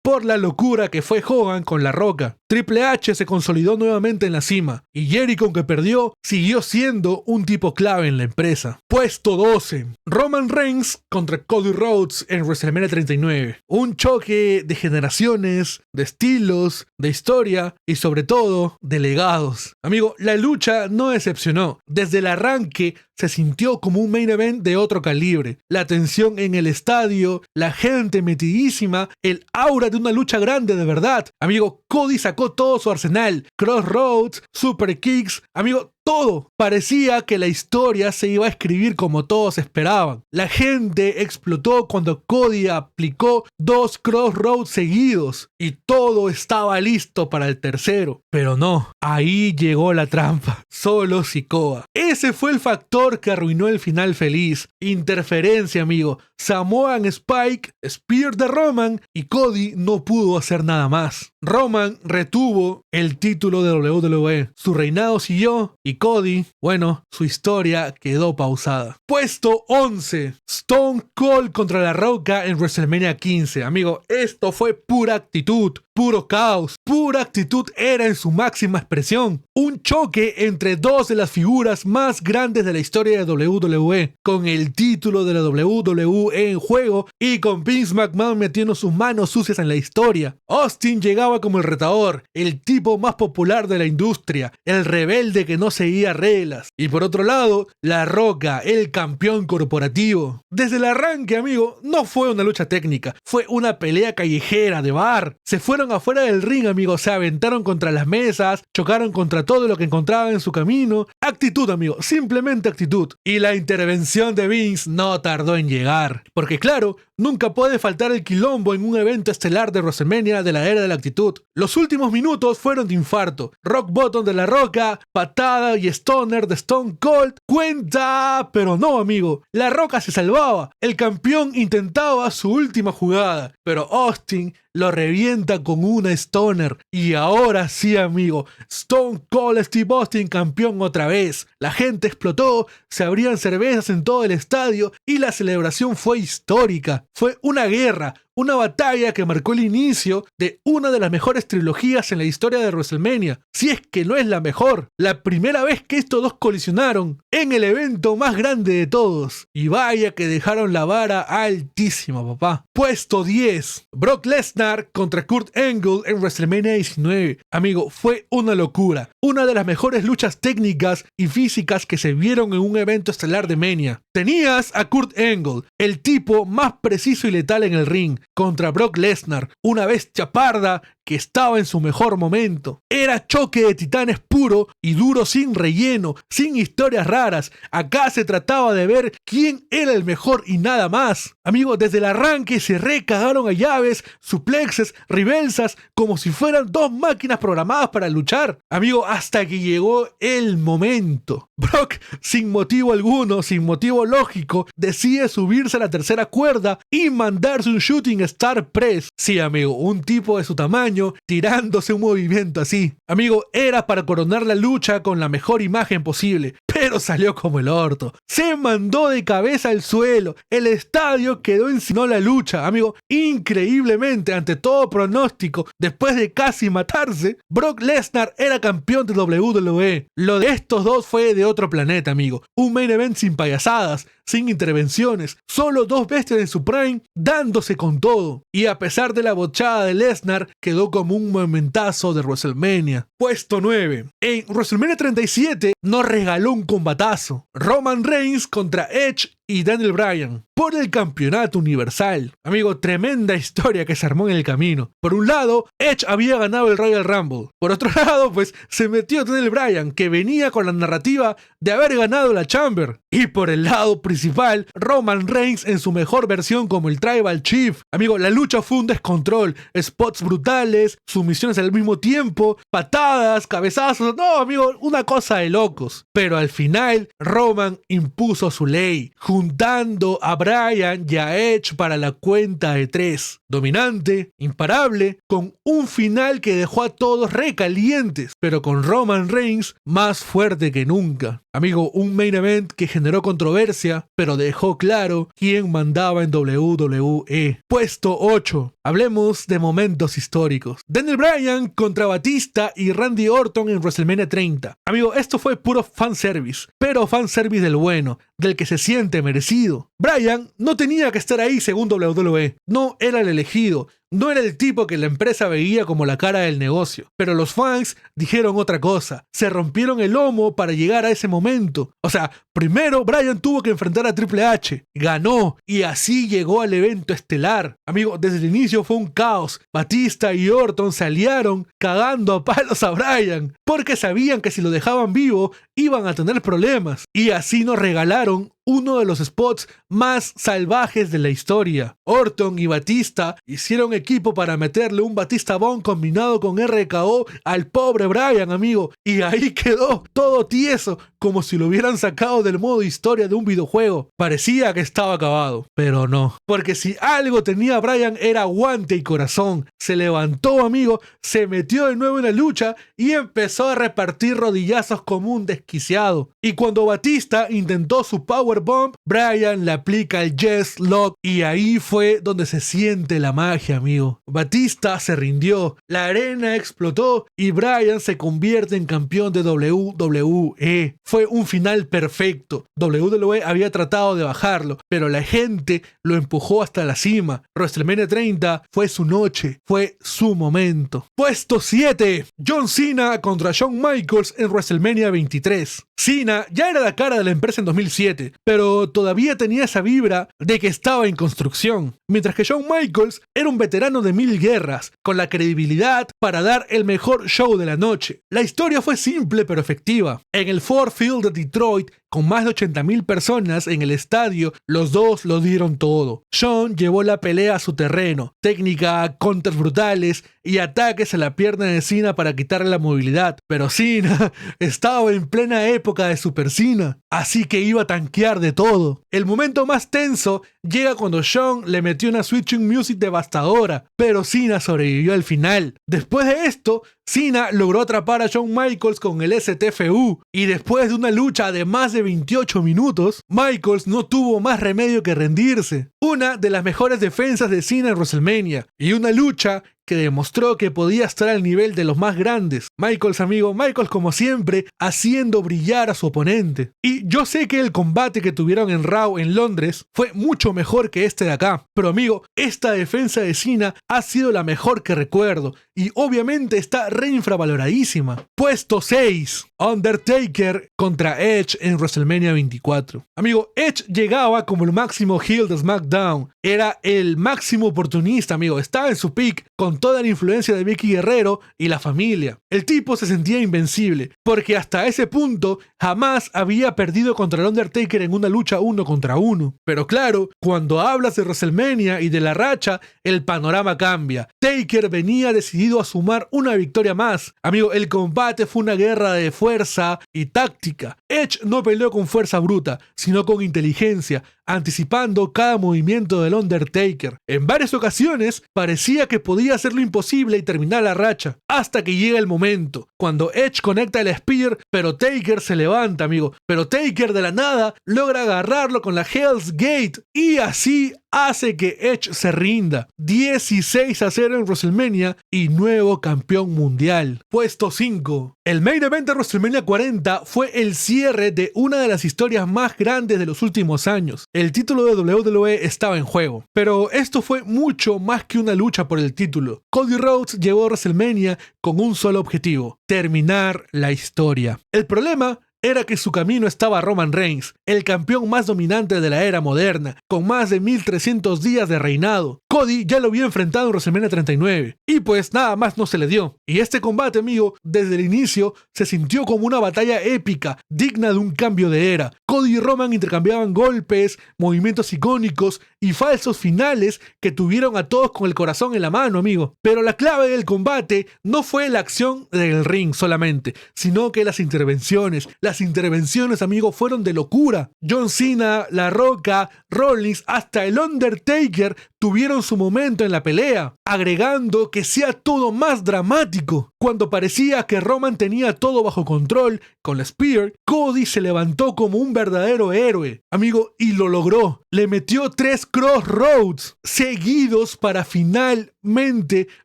por la locura que fue Hogan con La Roca. Triple H se consolidó nuevamente en la cima y Jericho, aunque perdió, siguió siendo un tipo clave en la empresa. Puesto 12, Roman Reigns contra Cody Rhodes en WrestleMania 39. Un choque de generaciones, de estilos, de historia y sobre todo de legados. Amigo, la lucha no decepcionó. Desde el arranque se sintió como un main event de otro calibre. La tensión en el estadio, la gente metidísima, el aura de una lucha grande de verdad. Amigo, Cody sacó todo su arsenal. Crossroads, super kicks, amigo, todo. Parecía que la historia se iba a escribir como todos esperaban. La gente explotó cuando Cody aplicó 2 Crossroads seguidos y todo estaba listo para el tercero. Pero no, ahí llegó la trampa. Solo Sikoa. Ese fue el factor que arruinó el final feliz. Interferencia, amigo. Samoan Spike, Spear de Roman y Cody no pudo hacer nada más. Roman retuvo el título de WWE. Su reinado siguió y Cody, bueno, su historia quedó pausada. Puesto 11. Stone Cold contra La Roca en WrestleMania 15. Amigo, esto fue pura actitud, puro caos. Pura actitud era en su máxima expresión. Un choque entre dos de las figuras más grandes de la historia de WWE, con el título de la WWE en juego y con Vince McMahon metiendo sus manos sucias en la historia. Austin llegaba como el retador, el tipo más popular de la industria, el rebelde que no seguía reglas. Y por otro lado, La Roca, el campeón corporativo. Desde el arranque, amigo, no fue una lucha técnica, fue una pelea callejera de bar. Se fueron estaban afuera del ring, amigo, se aventaron contra las mesas, chocaron contra todo lo que encontraban en su camino. Actitud, amigo, simplemente actitud. Y la intervención de Vince no tardó en llegar, porque claro, nunca puede faltar el quilombo en un evento estelar de WrestleMania de la era de la actitud. Los últimos minutos fueron de infarto. Rock Bottom de La Roca, patada y stoner de Stone Cold. Cuenta, pero no, amigo. La Roca se salvaba. El campeón intentaba su última jugada, pero Austin lo revienta con una stoner. Y ahora sí, amigo, Stone Cold Steve Austin campeón otra vez. La gente explotó, se abrían cervezas en todo el estadio y la celebración fue histórica. Fue una guerra, una batalla que marcó el inicio de una de las mejores trilogías en la historia de WrestleMania. Si es que no es la mejor. La primera vez que estos dos colisionaron en el evento más grande de todos. Y vaya que dejaron la vara altísima, papá. Puesto 10. Brock Lesnar contra Kurt Angle en WrestleMania 19. Amigo, fue una locura. Una de las mejores luchas técnicas y físicas que se vieron en un evento estelar de Mania. Tenías a Kurt Angle, el tipo más preciso y letal en el ring, contra Brock Lesnar, una bestia parda que estaba en su mejor momento. Era choque de titanes puro y duro, sin relleno, sin historias raras. Acá se trataba de ver quién era el mejor y nada más. Amigos, desde el arranque se recagaron a llaves, suplexes, reversas, como si fueran dos máquinas programadas para luchar. Amigo, hasta que llegó el momento. Brock, sin motivo alguno, sin motivo lógico, decide subirse a la tercera cuerda y mandarse un Shooting Star Press. Sí, amigo, un tipo de su tamaño tirándose un movimiento así. Amigo, era para coronar la lucha con la mejor imagen posible, pero salió como el orto. Se mandó de cabeza al suelo. El estadio quedó en no la lucha. Amigo, increíblemente, ante todo pronóstico, después de casi matarse, Brock Lesnar era campeón de WWE. Lo de estos dos fue de otro planeta, amigo. Un main event sin payasadas, sin intervenciones, solo dos bestias en su prime dándose con todo. Y a pesar de la bochada de Lesnar, quedó como un momentazo de WrestleMania. Puesto 9. En WrestleMania 37 nos regaló un combatazo. Roman Reigns contra Edge y Daniel Bryan por el campeonato universal. Amigo, tremenda historia que se armó en el camino. Por un lado, Edge había ganado el Royal Rumble. Por otro lado, pues se metió Daniel Bryan, que venía con la narrativa de haber ganado la Chamber. Y por el lado principal, Roman Reigns en su mejor versión como el Tribal Chief. Amigo, la lucha fue un descontrol. Spots brutales, sumisiones al mismo tiempo, patadas, cabezazos. No, amigo, una cosa de locos. Pero al final, Roman impuso su ley, juntando a Bryan y a Edge para la cuenta de 3. Dominante, imparable, con un final que dejó a todos recalientes, pero con Roman Reigns más fuerte que nunca. Amigo, un main event que generó controversia, pero dejó claro quién mandaba en WWE. Puesto 8. Hablemos de momentos históricos. Daniel Bryan contra Batista y Randy Orton en WrestleMania 30. Amigo, esto fue puro fanservice, pero fanservice del bueno, del que se siente merecido. Bryan no tenía que estar ahí según WWE, no era el elegido. No era el tipo que la empresa veía como la cara del negocio. Pero los fans dijeron otra cosa. Se rompieron el lomo para llegar a ese momento. O sea, primero Bryan tuvo que enfrentar a Triple H. Ganó y así llegó al evento estelar. Amigo, desde el inicio fue un caos. Batista y Orton se aliaron cagando a palos a Bryan, porque sabían que si lo dejaban vivo iban a tener problemas. Y así nos regalaron uno de los spots más salvajes de la historia. Orton y Batista hicieron equipo para meterle un Batista Bomb combinado con RKO al pobre Bryan, amigo. Y ahí quedó todo tieso, como si lo hubieran sacado del modo historia de un videojuego. Parecía que estaba acabado, pero no. Porque si algo tenía Bryan era aguante y corazón. Se levantó, amigo, se metió de nuevo en la lucha y empezó a repartir rodillazos como un desquiciado. Y cuando Batista intentó su Power Bomb, Bryan le aplica el Yes Lock y ahí fue donde se siente la magia, amigo. Batista se rindió, la arena explotó y Bryan se convierte en campeón de WWE. fue un final perfecto. WWE había tratado de bajarlo, pero la gente lo empujó hasta la cima. WrestleMania 30 fue su noche, fue su momento. Puesto 7. John Cena contra Shawn Michaels en WrestleMania 23. Cena ya era la cara de la empresa en 2007, pero todavía tenía esa vibra de que estaba en construcción, mientras que Shawn Michaels era un veterano de 1000 guerras, con la credibilidad para dar el mejor show de la noche. La historia fue simple pero efectiva. En el Ford Field de Detroit, con más de 80,000 personas en el estadio, los dos lo dieron todo. Shawn llevó la pelea a su terreno, técnica, counters brutales y ataques a la pierna de Cena para quitarle la movilidad, pero Cena estaba en plena época de Super Cena, así que iba a tanquear de todo. El momento más tenso llega cuando Shawn le metió una switching music devastadora, pero Cena sobrevivió al final. Después de esto, Cena logró atrapar a Shawn Michaels con el STFU, y después de una lucha de más de 28 minutos, Michaels no tuvo más remedio que rendirse. Una de las mejores defensas de Cena en WrestleMania, y una lucha que demostró que podía estar al nivel de los más grandes. Michaels, amigo, Michaels como siempre, haciendo brillar a su oponente. Y yo sé que el combate que tuvieron en Raw en Londres fue mucho mejor que este de acá, pero amigo, esta defensa de Cena ha sido la mejor que recuerdo, y obviamente está reinfravaloradísima. Puesto 6. Undertaker contra Edge en WrestleMania 24. Amigo, Edge llegaba como el máximo heel de SmackDown. Era el máximo oportunista, amigo. Estaba en su peak con toda la influencia de Vicky Guerrero y la familia. El tipo se sentía invencible, porque hasta ese punto jamás había perdido contra el Undertaker en una lucha 1 contra 1. Pero claro, cuando hablas de WrestleMania y de la racha, el panorama cambia. Taker venía decidido a sumar una victoria más. Amigo, el combate fue una guerra de fuerza y táctica. Edge no peleó con fuerza bruta, sino con inteligencia, anticipando cada movimiento del Undertaker. En varias ocasiones parecía que podía hacer lo imposible y terminar la racha, hasta que llega el momento, cuando Edge conecta el Spear, pero Taker se levanta, amigo. Pero Taker de la nada logra agarrarlo con la Hell's Gate, y así hace que Edge se rinda. 16-0 en WrestleMania y nuevo campeón mundial. Puesto 5. El main event de WrestleMania 40 fue el cierre de una de las historias más grandes de los últimos años. El título de WWE estaba en juego, pero esto fue mucho más que una lucha por el título. Cody Rhodes llegó a WrestleMania con un solo objetivo: terminar la historia. El problema era que su camino estaba a Roman Reigns, el campeón más dominante de la era moderna, con más de 1300 días de reinado. Cody ya lo había enfrentado en WrestleMania 39, y pues nada más no se le dio. Y este combate, amigo, desde el inicio se sintió como una batalla épica, digna de un cambio de era. Cody y Roman intercambiaban golpes, movimientos icónicos y falsos finales que tuvieron a todos con el corazón en la mano, amigo. Pero la clave del combate no fue la acción del ring solamente, sino que las intervenciones. Las intervenciones, amigo, fueron de locura. John Cena, La Roca, Rollins, hasta el Undertaker tuvieron su momento en la pelea, agregando que sea todo más dramático. Cuando parecía que Roman tenía todo bajo control con la Spear, Cody se levantó como un verdadero héroe, amigo, y lo logró. Le metió 3 Crossroads seguidos para finalmente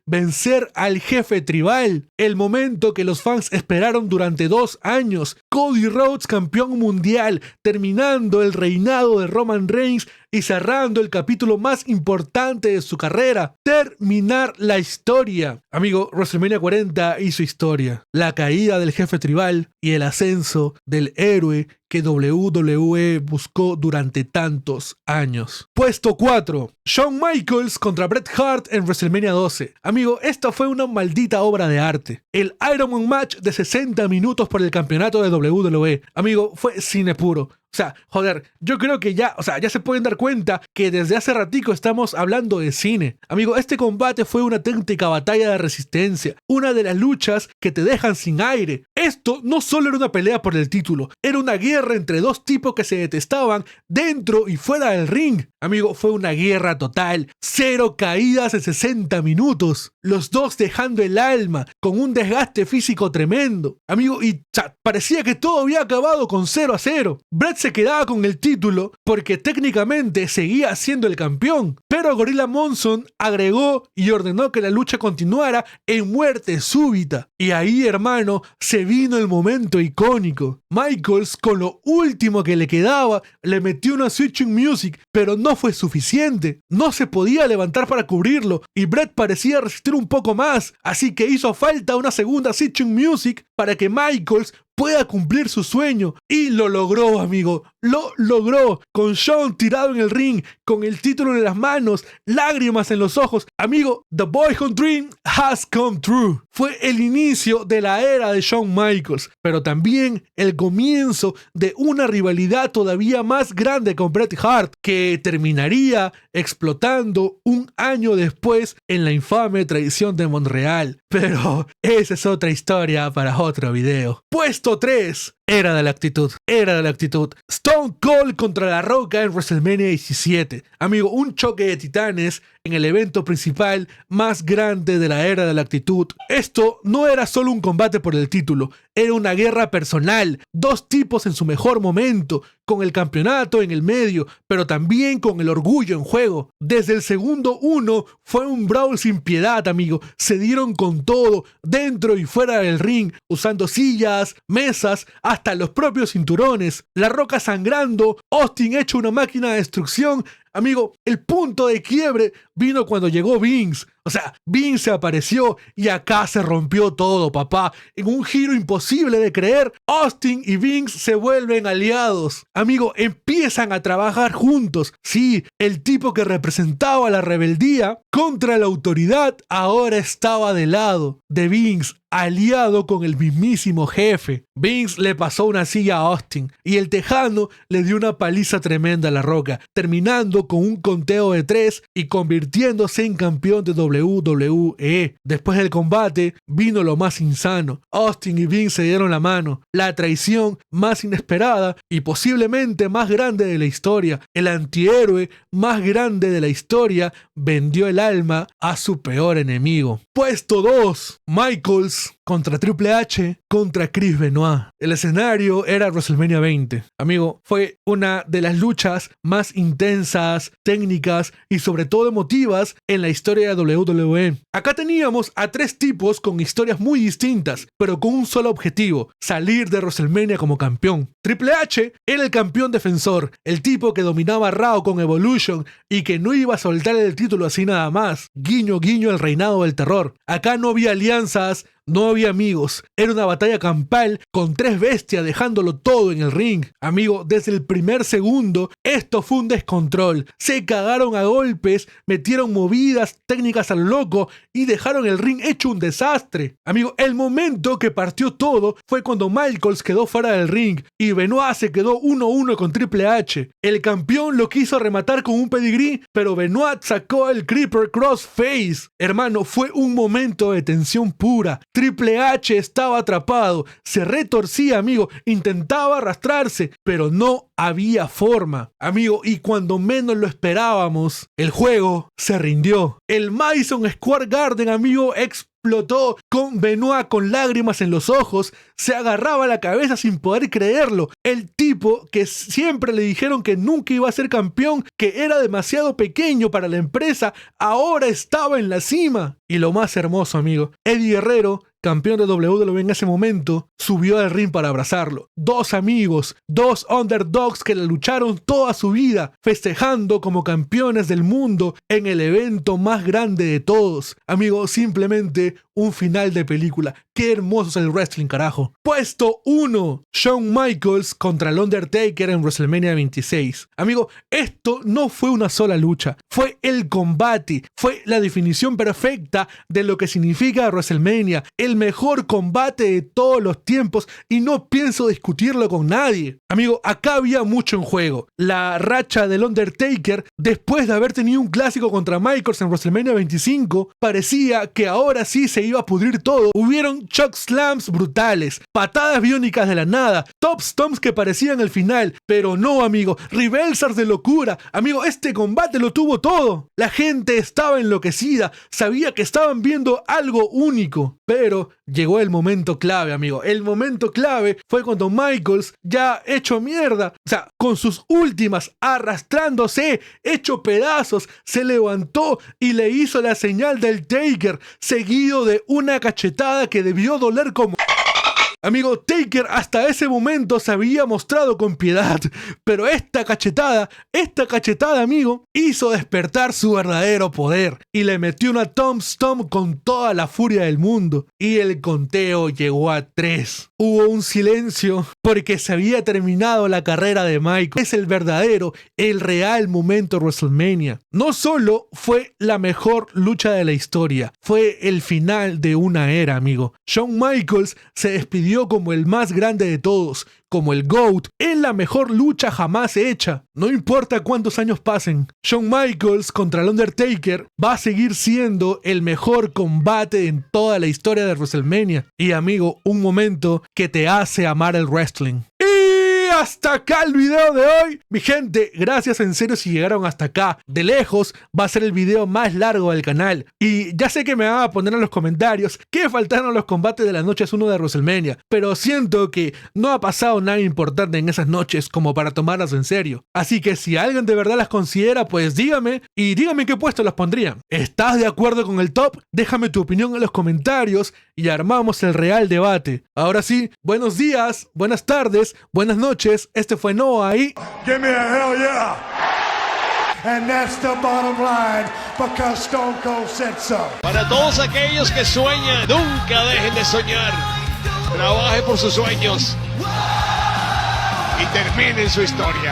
vencer al jefe tribal. El momento que los fans esperaron durante 2 años. Cody Rhodes campeón mundial, terminando el reinado de Roman Reigns y cerrando el capítulo más importante de su carrera: terminar la historia. Amigo, WrestleMania 40 hizo historia. La caída del jefe tribal y el ascenso del héroe que WWE buscó durante tantos años. Puesto 4. Shawn Michaels contra Bret Hart en WrestleMania 12. Amigo, esta fue una maldita obra de arte. El Iron Man match de 60 minutos por el campeonato de WWE. Amigo, fue cine puro. O sea, joder, yo creo que ya se pueden dar cuenta que desde hace ratico estamos hablando de cine. Amigo, este combate fue una auténtica batalla de resistencia, una de las luchas que te dejan sin aire. Esto no solo era una pelea por el título, era una guerra entre dos tipos que se detestaban dentro y fuera del ring. Amigo, fue una guerra total, 0 caídas en 60 minutos, los dos dejando el alma, con un desgaste físico tremendo. Amigo, y parecía que todo había acabado con 0-0. Bret se quedaba con el título porque técnicamente seguía siendo el campeón, pero Gorilla Monsoon agregó y ordenó que la lucha continuara en muerte súbita. Y ahí, hermano, se vino el momento icónico. Michaels, con lo último que le quedaba, le metió una switching music, pero no fue suficiente. No se podía levantar para cubrirlo y Bret parecía resistir un poco más, así que hizo falta una segunda switching music para que Michaels pueda cumplir su sueño. Y lo logró, amigo. Lo logró. Con Shawn tirado en el ring, con el título en las manos, lágrimas en los ojos. Amigo, The Boyhood Dream has come true. Fue el inicio de la era de Shawn Michaels, pero también el comienzo de una rivalidad todavía más grande con Bret Hart, que terminaría explotando un año después en la infame traición de Montreal. Pero esa es otra historia para otro video. Puesto 3. Era de la actitud. Stone Cold contra La Roca en WrestleMania 17. Amigo, un choque de titanes en el evento principal más grande de la era de la actitud. Esto no era solo un combate por el título, era una guerra personal. Dos tipos en su mejor momento, con el campeonato en el medio, pero también con el orgullo en juego. Desde el segundo 1 fue un brawl sin piedad, amigo. Se dieron con todo, dentro y fuera del ring, usando sillas, mesas, hasta los propios cinturones. La Roca sangrando, Austin hecho una máquina de destrucción. Amigo, el punto de quiebre vino cuando llegó Vince. O sea, Vince apareció y acá se rompió todo, papá. En un giro imposible de creer, Austin y Vince se vuelven aliados. Amigo, empiezan a trabajar juntos. Sí, el tipo que representaba la rebeldía contra la autoridad ahora estaba del lado de Vince, aliado con el mismísimo jefe. Vince le pasó una silla a Austin y el tejano le dio una paliza tremenda a La Roca, terminando con un conteo de 3 y convirtiéndose en campeón de WWE. Después del combate vino lo más insano. Austin y Vince se dieron la mano. La traición más inesperada y posiblemente más grande de la historia. El antihéroe más grande de la historia vendió el alma a su peor enemigo. Puesto 2. Michaels contra Triple H contra Chris Benoit. El escenario era WrestleMania 20. Amigo, fue una de las luchas más intensas, técnicas y sobre todo emotivas en la historia de WWE. Acá teníamos a tres tipos con historias muy distintas, pero con un solo objetivo: salir de WrestleMania como campeón. Triple H era el campeón defensor, el tipo que dominaba Raw con Evolution y que no iba a soltar el título así nada más. Guiño, guiño, el reinado del terror. Acá no había alianzas, no había amigos, era una batalla campal con tres bestias dejándolo todo en el ring. Amigo, desde el primer segundo, esto fue un descontrol. Se cagaron a golpes, metieron movidas, técnicas al loco y dejaron el ring hecho un desastre. Amigo, el momento que partió todo fue cuando Michaels quedó fuera del ring y Benoit se quedó 1-1 con Triple H. El campeón lo quiso rematar con un pedigrí, pero Benoit sacó el Creeper Crossface. Hermano, fue un momento de tensión pura. Triple H estaba atrapado, se retorcía, amigo, intentaba arrastrarse, pero no había forma. Amigo, y cuando menos lo esperábamos, el juego se rindió. El Madison Square Garden, amigo, explotó con Benoit con lágrimas en los ojos, se agarraba la cabeza sin poder creerlo. El tipo que siempre le dijeron que nunca iba a ser campeón, que era demasiado pequeño para la empresa, ahora estaba en la cima. Y lo más hermoso, amigo, Eddie Guerrero, campeón de WWE en ese momento, subió al ring para abrazarlo. Dos amigos, dos underdogs que le lucharon toda su vida, festejando como campeones del mundo en el evento más grande de todos. Amigo, simplemente un final de película. Qué hermoso es el wrestling, carajo. Puesto 1. Shawn Michaels contra el Undertaker en WrestleMania 26. Amigo, esto no fue una sola lucha. Fue el combate. Fue la definición perfecta de lo que significa WrestleMania. El mejor combate de todos los tiempos y no pienso discutirlo con nadie. Amigo, acá había mucho en juego. La racha del Undertaker, después de haber tenido un clásico contra Michaels en WrestleMania 25, parecía que ahora sí se iba a pudrir todo. Hubieron choke slams brutales, patadas biónicas de la nada, top stomps que parecían el final, pero no, amigo, reversals de locura. Amigo, este combate lo tuvo todo. La gente estaba enloquecida, sabía que estaban viendo algo único, pero Pero llegó el momento clave, amigo. El momento clave fue cuando Michaels, ya hecho mierda, o sea, con sus últimas, arrastrándose, hecho pedazos, se levantó y le hizo la señal del Taker, seguido de una cachetada que debió doler como... Amigo, Taker hasta ese momento se había mostrado con piedad, pero esta cachetada, amigo, hizo despertar su verdadero poder y le metió una tombstone con toda la furia del mundo. Y el conteo llegó a 3. Hubo un silencio porque se había terminado la carrera de Michael. Es el verdadero, el real momento de WrestleMania. No solo fue la mejor lucha de la historia, fue el final de una era, amigo. Shawn Michaels se despidió como el más grande de todos, como el GOAT, en la mejor lucha jamás hecha. No importa cuántos años pasen, Shawn Michaels contra el Undertaker va a seguir siendo el mejor combate en toda la historia de WrestleMania. Y amigo, un momento que te hace amar el wrestling. Hasta acá el video de hoy. Mi gente, gracias en serio si llegaron hasta acá. De lejos va a ser el video más largo del canal. Y ya sé que me van a poner en los comentarios que faltaron los combates de las noches 1 de WrestleMania, pero siento que no ha pasado nada importante en esas noches como para tomarlas en serio. Así que si alguien de verdad las considera, pues dígame, y dígame qué puesto las pondrían. ¿Estás de acuerdo con el top? Déjame tu opinión en los comentarios y armamos el real debate. Ahora sí, buenos días, buenas tardes, buenas noches. Este fue Noah y... Give me a hell yeah. And that's the bottom line because Stone Cold said so. Para todos aquellos que sueñan, nunca dejen de soñar. Trabaje por sus sueños y terminen su historia.